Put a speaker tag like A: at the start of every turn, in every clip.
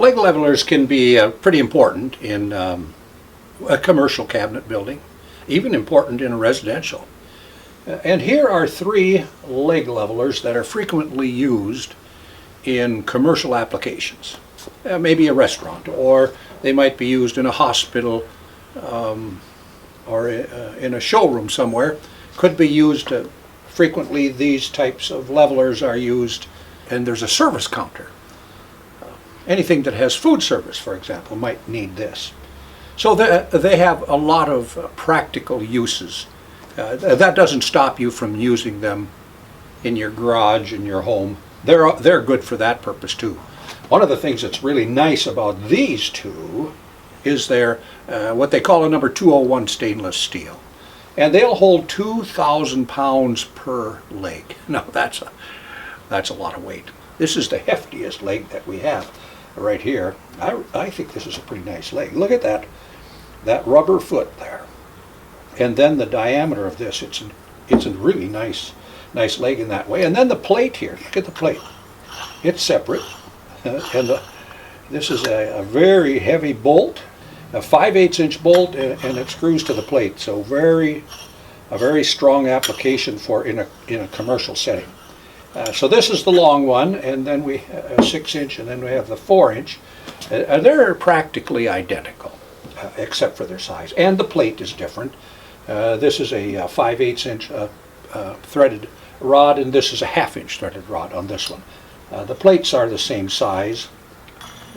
A: Leg levelers can be pretty important in a commercial cabinet building, even important in a residential. And here are 3 leg levelers that are frequently used in commercial applications. Maybe a restaurant, or they might be used in a hospital or in a showroom somewhere. Could be used frequently. These types of levelers are used, and there's a service counter. Anything that has food service, for example, might need this. So they have a lot of practical uses. That doesn't stop you from using them in your garage, in your home. They're good for that purpose too. One of the things that's really nice about these 2 is they're what they call a number 201 stainless steel. And they'll hold 2,000 pounds per leg. Now that's a lot of weight. This is the heftiest leg that we have right here. I think this is a pretty nice leg. Look at that rubber foot there. And then the diameter of this, it's a really nice leg in that way. And then the plate here, look at the plate. It's separate. And this is a very heavy bolt, a 5/8 inch bolt, and it screws to the plate. So a very strong application for in a commercial setting. So this is the long one, and then we have a 6 inch, and then we have the 4 inch. They're practically identical, except for their size, and the plate is different. This is a 5/8 inch threaded rod, and this is a 1/2 inch threaded rod on this one. The plates are the same size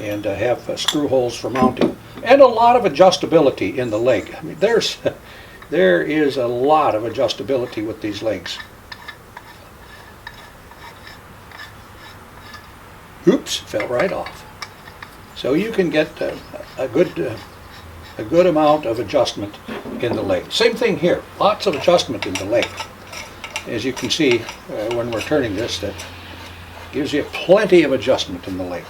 A: and have screw holes for mounting, and a lot of adjustability in the leg. I mean, there is a lot of adjustability with these legs. Oops, fell right off. So you can get a good amount of adjustment in the leg. Same thing here, lots of adjustment in the leg. As you can see when we're turning this, that gives you plenty of adjustment in the leg.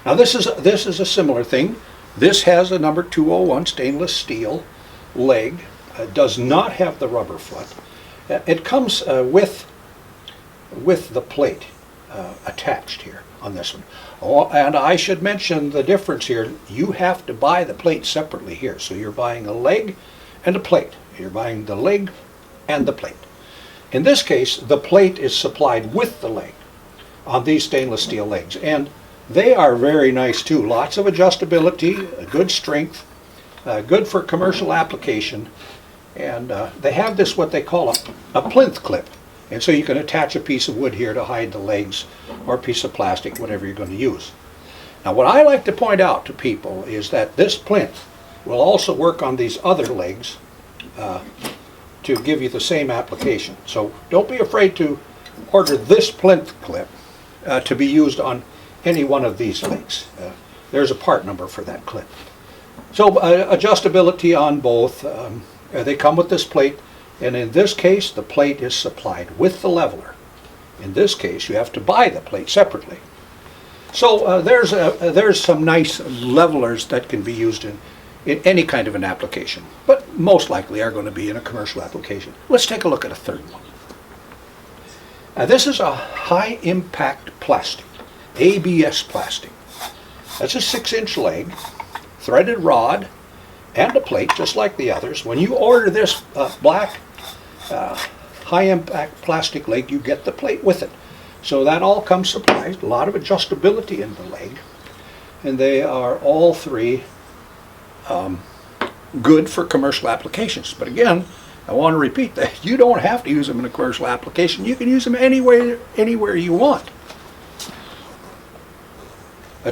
A: Now this is a similar thing. This has a number 201 stainless steel leg. It does not have the rubber foot. It comes with the plate attached here on this one. Oh, and I should mention the difference here. You have to buy the plate separately here. So you're buying a leg and a plate. You're buying the leg and the plate. In this case, the plate is supplied with the leg on these stainless steel legs, and they are very nice too. Lots of adjustability, a good strength, good for commercial application, and they have this what they call a plinth clip, and so you can attach a piece of wood here to hide the legs, or a piece of plastic, whatever you're going to use. Now what I like to point out to people is that this plinth will also work on these other legs to give you the same application. So don't be afraid to order this plinth clip to be used on any one of these legs. There's a part number for that clip. So adjustability on both. They come with this plate, and in this case the plate is supplied with the leveler. In this case you have to buy the plate separately. So there's some nice levelers that can be used in any kind of an application, but most likely are going to be in a commercial application. Let's take a look at a third one. This is a high impact plastic, ABS plastic. That's a 6-inch leg, threaded rod, and a plate just like the others. When you order this black high impact plastic leg, you get the plate with it. So that all comes supplied, a lot of adjustability in the leg, and they are all 3 good for commercial applications. But again, I want to repeat that you don't have to use them in a commercial application. You can use them anywhere you want.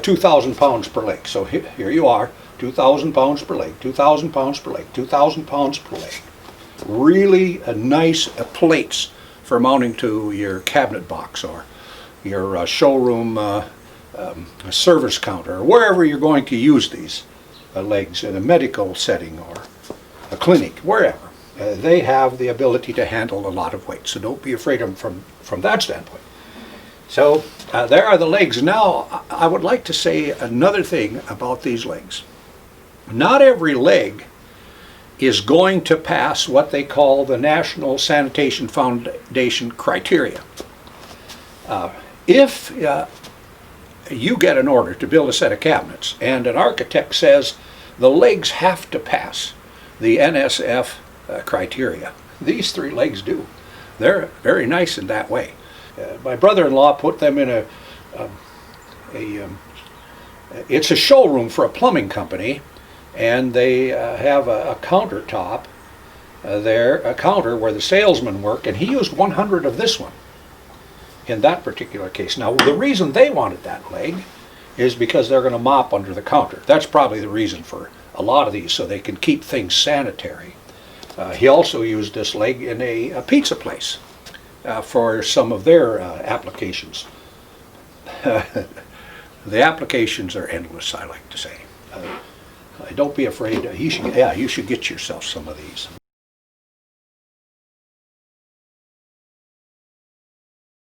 A: 2,000 pounds per leg. So here you are, 2,000 pounds per leg, 2,000 pounds per leg, 2,000 pounds per leg. Really nice plates for mounting to your cabinet box or your showroom service counter, or wherever you're going to use these legs, in a medical setting or a clinic, wherever. They have the ability to handle a lot of weight, so don't be afraid of them from that standpoint. So there are the legs. Now I would like to say another thing about these legs. Not every leg is going to pass what they call the National Sanitation Foundation criteria. If you get an order to build a set of cabinets, and an architect says the legs have to pass the NSF criteria. These 3 legs do. They're very nice in that way. My brother-in-law put them in it's a showroom for a plumbing company, and they have a countertop there, a counter where the salesmen work, and he used 100 of this one in that particular case. Now, the reason they wanted that leg is because they're going to mop under the counter. That's probably the reason for a lot of these, so they can keep things sanitary. He also used this leg in a pizza place for some of their applications. The applications are endless, I like to say. Don't be afraid. You should get yourself some of these.